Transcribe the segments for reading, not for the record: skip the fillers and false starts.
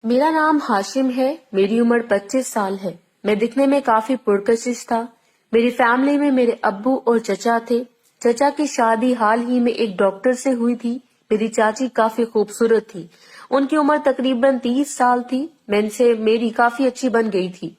मेरा नाम हाशिम है। मेरी उम्र 25 साल है। मैं दिखने में काफी पुरकशिश था। मेरी फैमिली में मेरे अब्बू और चचा थे। चचा की शादी हाल ही में एक डॉक्टर से हुई थी। मेरी चाची काफी खूबसूरत थी। उनकी उम्र तकरीबन 30 साल थी। मैं इनसे मेरी काफी अच्छी बन गई थी।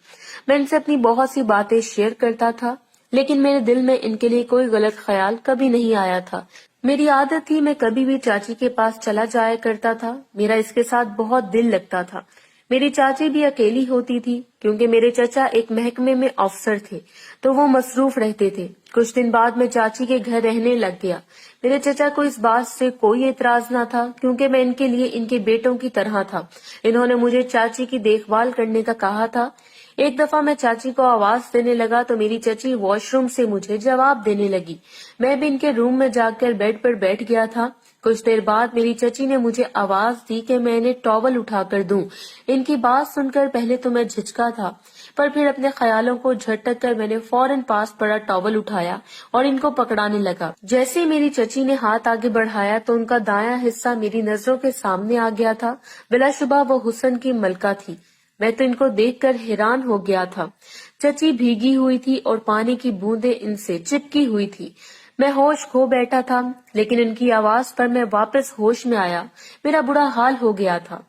मैं इनसे अपनी बहुत सी बातें शेयर करता था, लेकिन मेरे दिल में इनके लिए कोई गलत ख्याल कभी नहीं आया था। मेरी आदत थी, मैं कभी भी चाची के पास चला जाया करता था। मेरा इसके साथ बहुत दिल लगता था। मेरी चाची भी अकेली होती थी, क्योंकि मेरे चचा एक महकमे में अफसर थे, तो वो मसरूफ रहते थे। कुछ दिन बाद मैं चाची के घर रहने लग गया। मेरे चचा को इस बात से कोई एतराज न था, क्योंकि मैं इनके लिए इनके बेटों की तरह था। इन्होंने मुझे चाची की देखभाल करने का कहा था। एक दफा मैं चाची को आवाज देने लगा तो मेरी चाची वॉशरूम से मुझे जवाब देने लगी। मैं भी इनके रूम में जाकर बेड पर बैठ गया था। कुछ देर बाद मेरी चाची ने मुझे आवाज दी कि मैं इन्हें टॉवल उठाकर दूं। इनकी बात सुनकर पहले तो मैं झिझका था, पर फिर अपने ख्यालों को झटक कर मैंने फौरन पास पड़ा टॉवल उठाया और इनको पकड़ाने लगा। जैसे ही मेरी चाची ने हाथ आगे बढ़ाया तो उनका दायां हिस्सा मेरी नजरों के सामने आ गया था। बिलाशुबा वो हुस्न की मलका थी। मैं तो इनको देखकर हैरान हो गया था। चची भीगी हुई थी और पानी की बूंदें इनसे चिपकी हुई थी। मैं होश खो बैठा था, लेकिन इनकी आवाज पर मैं वापस होश में आया। मेरा बुरा हाल हो गया था।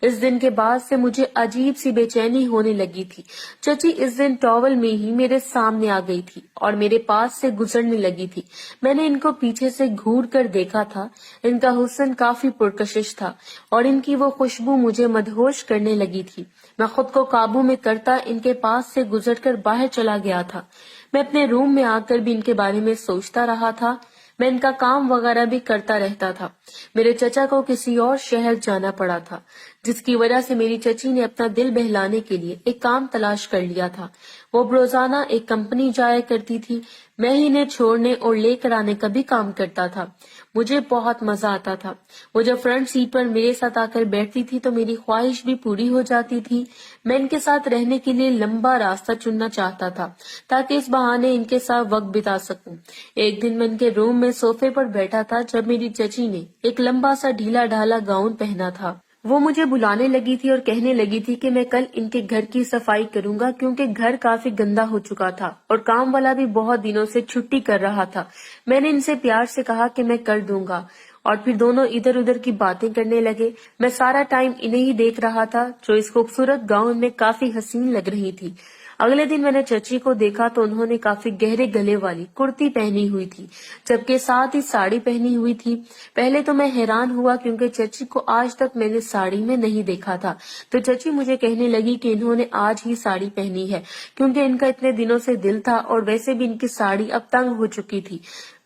इस दिन के बाद से मुझे अजीब सी बेचैनी होने लगी थी। चची इस दिन टॉवल में ही मेरे सामने आ गई थी और मेरे पास से गुजरने लगी थी। मैंने इनको पीछे से घूर कर देखा था। इनका हुस्न काफी पुरकशिश था और इनकी वो खुशबू मुझे मदहोश करने लगी थी। मैं खुद को काबू में करता इनके पास से गुजरकर बाहर चला गया था। मैं अपने रूम में आकर भी इनके बारे में सोचता रहा था। मैं इनका काम वगैरह भी करता रहता था। मेरे चचा को किसी और शहर जाना पड़ा था, जिसकी वजह से मेरी चची ने अपना दिल बहलाने के लिए एक काम तलाश कर लिया था। वो रोजाना एक कंपनी जाया करती थी। मैं ही इन्हें छोड़ने और लेकर आने का भी काम करता था। मुझे बहुत मजा आता था। वो जब फ्रंट सीट पर मेरे साथ आकर बैठती थी तो मेरी ख्वाहिश भी पूरी हो जाती थी। मैं इनके साथ रहने के लिए लंबा रास्ता चुनना चाहता था, ताकि इस बहाने इनके साथ वक्त बिता सकूं। एक दिन मैं इनके रूम में सोफे पर बैठा था जब मेरी चची ने एक लंबा सा ढीला ढाला गाउन पहना था। वो मुझे बुलाने लगी थी और कहने लगी थी कि मैं कल इनके घर की सफाई करूंगा, क्योंकि घर काफी गंदा हो चुका था और काम वाला भी बहुत दिनों से छुट्टी कर रहा था। मैंने इनसे प्यार से कहा कि मैं कर दूंगा और फिर दोनों इधर उधर की बातें करने लगे। मैं सारा टाइम इन्हें ही देख रहा था, जो इस खूबसूरत गाउन में काफी हसीन लग रही थी। अगले दिन मैंने चची को देखा तो उन्होंने काफी गहरे गले वाली कुर्ती पहनी हुई थी, जबकि साथ ही साड़ी पहनी हुई थी। पहले तो मैं हैरान हुआ, क्योंकि चची को आज तक मैंने साड़ी में नहीं देखा था। तो चची मुझे कहने लगी कि इन्होंने आज ही साड़ी पहनी है, क्योंकि इनका इतने दिनों से दिल था और वैसे भी इनकी साड़ी अब तंग हो चुकी थी।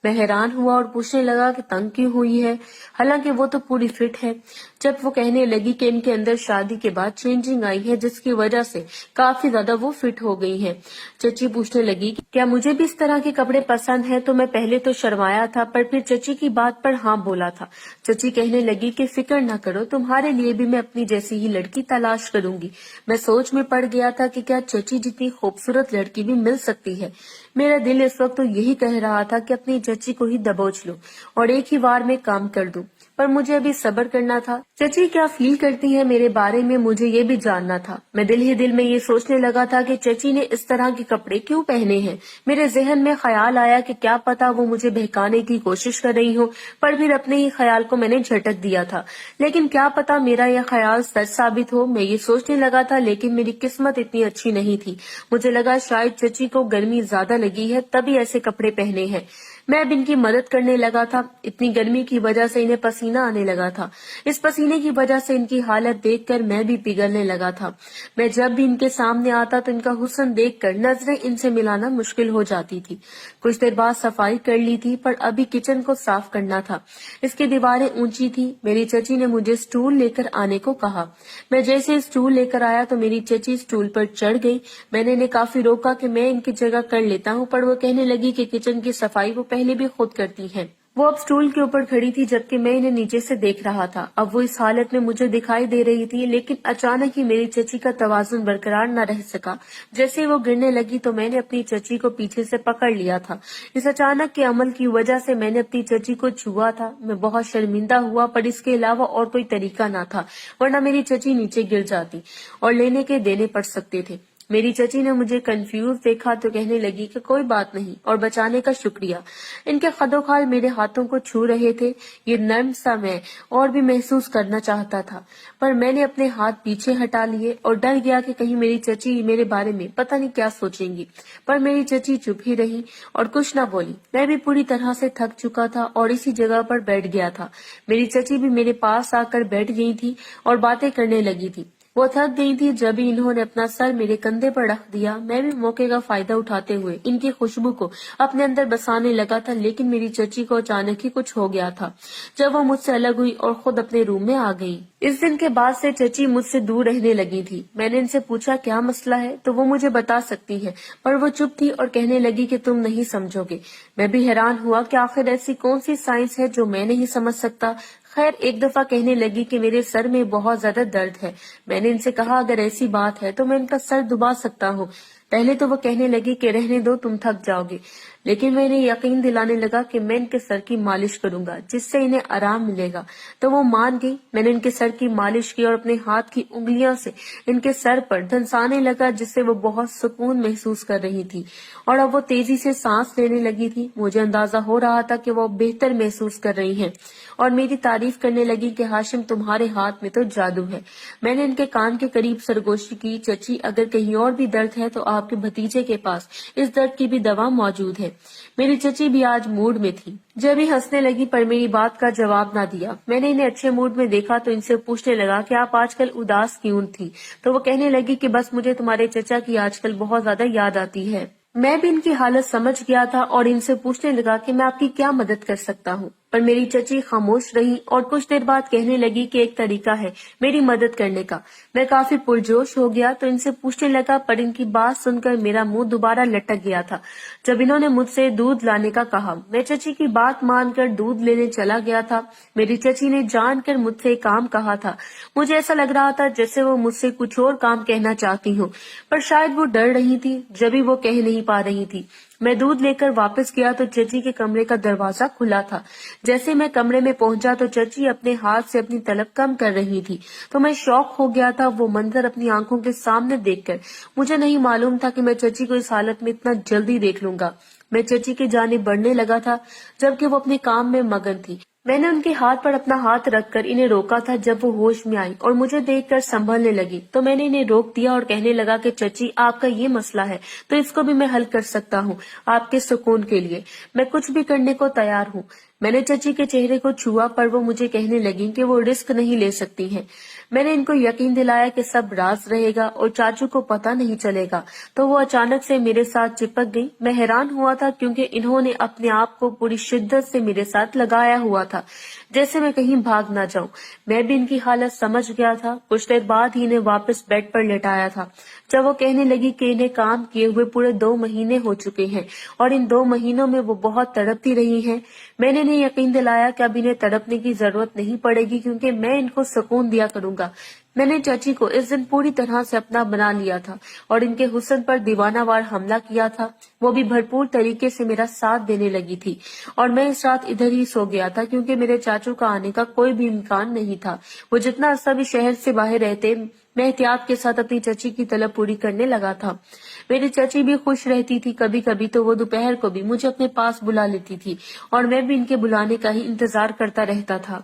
मैं हैरान हुआ और पूछने लगा कि तंग क्यों हुई है, हालांकि वो तो पूरी फिट है। जब वो कहने लगी कि इनके अंदर शादी के बाद चेंजिंग आई है, जिसकी वजह से काफी ज्यादा वो फिट हो गई हैं। चची पूछने लगी कि क्या मुझे भी इस तरह के कपड़े पसंद हैं, तो मैं पहले तो शर्माया था, पर फिर चची की बात पर हाँ बोला था। चची कहने लगी कि फिक्र न करो, तुम्हारे लिए भी मैं अपनी जैसी ही लड़की तलाश करूंगी। मैं सोच में पड़ गया था कि क्या चची जितनी खूबसूरत लड़की भी मिल सकती है। मेरा दिल इस वक्त तो यही कह रहा था कि अपनी चची को ही दबोच लूं और एक ही बार में काम कर दूं, पर मुझे अभी सब्र करना था। चची क्या फील करती है मेरे बारे में, मुझे ये भी जानना था। मैं दिल ही दिल में ये सोचने लगा था कि चची ने इस तरह के कपड़े क्यों पहने हैं। मेरे जहन में ख्याल आया कि क्या पता वो मुझे बहकाने की कोशिश कर रही हो, पर फिर अपने ही ख्याल को मैंने झटक दिया था। लेकिन क्या पता मेरा यह ख्याल सच साबित हो। मैं ये सोचने लगा था, लेकिन मेरी किस्मत इतनी अच्छी नहीं थी। मुझे लगा शायद चची को गर्मी ज्यादा लगी है, तभी ऐसे कपड़े पहने हैं। मैं अब इनकी मदद करने लगा था। इतनी गर्मी की वजह से इन्हें पसीना आने लगा था। इस पसीने की वजह से इनकी हालत देखकर मैं भी पिघलने लगा था। मैं जब भी इनके सामने आता तो इनका हुस्न देखकर नजरें इनसे मिलाना मुश्किल हो जाती थी। कुछ देर बाद सफाई कर ली थी, पर अभी किचन को साफ करना था। इसकी दीवारें ऊंची थी। मेरी चची ने मुझे स्टूल लेकर आने को कहा। मैं जैसे स्टूल लेकर आया तो मेरी चची स्टूल पर चढ़ गई। मैंने इन्हें काफी रोका कि मैं इनकी जगह कर लेता हूँ, पर वो कहने लगी कि किचन की सफाई वो पहले भी खुद करती हैं। वो अब स्टूल के ऊपर खड़ी थी जबकि मैं इन्हें नीचे से देख रहा था। अब वो इस हालत में मुझे दिखाई दे रही थी, लेकिन अचानक ही मेरी चची का तवाजुन बरकरार न रह सका। जैसे वो गिरने लगी तो मैंने अपनी चची को पीछे से पकड़ लिया था। इस अचानक के अमल की वजह से मैंने अपनी चची को छुआ था। मैं बहुत शर्मिंदा हुआ, पर इसके अलावा और कोई तरीका न था, वरना मेरी चची नीचे गिर जाती और लेने के देने पड़ सकते थे। मेरी चची ने मुझे कंफ्यूज देखा तो कहने लगी कि कोई बात नहीं और बचाने का शुक्रिया। इनके खदोखाल मेरे हाथों को छू रहे थे। ये नर्म सा मैं और भी महसूस करना चाहता था, पर मैंने अपने हाथ पीछे हटा लिए और डर गया कि कहीं मेरी चची मेरे बारे में पता नहीं क्या सोचेंगी। पर मेरी चची चुप ही रही और कुछ न बोली। मैं भी पूरी तरह से थक चुका था और इसी जगह पर बैठ गया था। मेरी चची भी मेरे पास आकर बैठ गई थी और बातें करने लगी थी। वो थक गई थी। जब भी इन्होंने अपना सर मेरे कंधे पर रख दिया, मैं भी मौके का फायदा उठाते हुए इनकी खुशबू को अपने अंदर बसाने लगा था। लेकिन मेरी चची को अचानक ही कुछ हो गया था जब वो मुझसे अलग हुई और खुद अपने रूम में आ गई। इस दिन के बाद से चची मुझसे दूर रहने लगी थी। मैंने इनसे पूछा क्या मसला है तो वो मुझे बता सकती है, पर वो चुप थी और कहने लगी कि तुम नहीं समझोगे। मैं भी हैरान हुआ कि आखिर ऐसी कौन सी साइंस है जो मैं नहीं समझ सकता। खैर, एक दफा कहने लगी कि मेरे सर में बहुत ज्यादा दर्द है। मैंने इनसे कहा अगर ऐसी बात है तो मैं इनका सर दुबा सकता हूँ। पहले तो वो कहने लगी कि रहने दो, तुम थक जाओगे, लेकिन मैं इन्हें यकीन दिलाने लगा कि मैं इनके सर की मालिश करूंगा जिससे इन्हें आराम मिलेगा। तो वो मान गई। मैंने इनके सर की मालिश की और अपने हाथ की उंगलियों से इनके सर पर धंसाने लगा जिससे वो बहुत सुकून महसूस कर रही थी और अब वो तेजी से सांस लेने लगी थी। मुझे अंदाजा हो रहा था कि वो बेहतर महसूस कर रही हैं और मेरी तारीफ करने लगी कि हाशिम तुम्हारे हाथ में तो जादू है। मैंने इनके कान के करीब सरगोशी की, चची अगर कहीं और भी दर्द है तो आपके भतीजे के पास इस दर्द की भी दवा मौजूद है। मेरी चची भी आज मूड में थी। जब ही हंसने लगी पर मेरी बात का जवाब ना दिया। मैंने इन्हें अच्छे मूड में देखा तो इनसे पूछने लगा कि आप आजकल उदास क्यों थी। तो वो कहने लगी कि बस मुझे तुम्हारे चचा की आजकल बहुत ज्यादा याद आती है। मैं भी इनकी हालत समझ गया था और इनसे पूछने लगा कि मैं आपकी क्या मदद कर सकता हूँ, पर मेरी चची खामोश रही और कुछ देर बाद कहने लगी कि एक तरीका है मेरी मदद करने का। मैं काफी पुरजोश हो गया तो इनसे पूछने लगा, पर इनकी बात सुनकर मेरा मुंह दोबारा लटक गया था जब इन्होंने मुझसे दूध लाने का कहा। मैं चची की बात मानकर दूध लेने चला गया था। मेरी चची ने जानकर मुझसे काम कहा था। मुझे ऐसा लग रहा था जैसे वो मुझसे कुछ और काम कहना चाहती हो, पर शायद वो डर रही थी जब भी वो कह नहीं पा रही थी। मैं दूध लेकर वापस गया तो चची के कमरे का दरवाजा खुला था। जैसे मैं कमरे में पहुंचा तो चची अपने हाथ से अपनी तलब कम कर रही थी, तो मैं शॉक हो गया था वो मंजर अपनी आंखों के सामने देखकर। मुझे नहीं मालूम था कि मैं चची को इस हालत में इतना जल्दी देख लूंगा। मैं चची की जानिब बढ़ने लगा था जबकि वो अपने काम में मगन थी। मैंने उनके हाथ पर अपना हाथ रखकर इन्हें रोका था। जब वो होश में आई और मुझे देखकर संभलने लगी तो मैंने इन्हें रोक दिया और कहने लगा कि चची आपका ये मसला है तो इसको भी मैं हल कर सकता हूँ। आपके सुकून के लिए मैं कुछ भी करने को तैयार हूँ। मैंने चची के चेहरे को छुआ पर वो मुझे कहने लगी कि वो रिस्क नहीं ले सकती हैं। मैंने इनको यकीन दिलाया कि सब राज रहेगा और चाचू को पता नहीं चलेगा, तो वो अचानक से मेरे साथ चिपक गई। मैं हैरान हुआ था क्योंकि इन्होंने अपने आप को पूरी शिद्दत से मेरे साथ लगाया हुआ था जैसे मैं कहीं भाग ना जाऊं। मैं भी इनकी हालत समझ गया था। कुछ देर बाद ही इन्हें वापस बेड पर लेटाया था जब वो कहने लगी कि इन्हें काम किए हुए पूरे 2 महीने हो चुके हैं और इन 2 महीनों में वो बहुत तड़पती रही हैं। मैंने इन्हें यकीन दिलाया कि अब इन्हें तड़पने की जरूरत नहीं पड़ेगी क्योंकि मैं इनको सुकून दिया करूंगा। मैंने चाची को इस दिन पूरी तरह से अपना बना लिया था और इनके हुस्न पर दीवानावार हमला किया था। वो भी भरपूर तरीके से मेरा साथ देने लगी थी और मैं इस रात इधर ही सो गया था क्योंकि मेरे चाचू का आने का कोई भी इम्कान नहीं था। वो जितना अरसा भी शहर से बाहर रहते, मैं एहतियात के साथ अपनी चाची की तलब पूरी करने लगा था। मेरी चाची भी खुश रहती थी। कभी कभी तो वो दोपहर को भी मुझे अपने पास बुला लेती थी और मैं भी इनके बुलाने का ही इंतजार करता रहता था।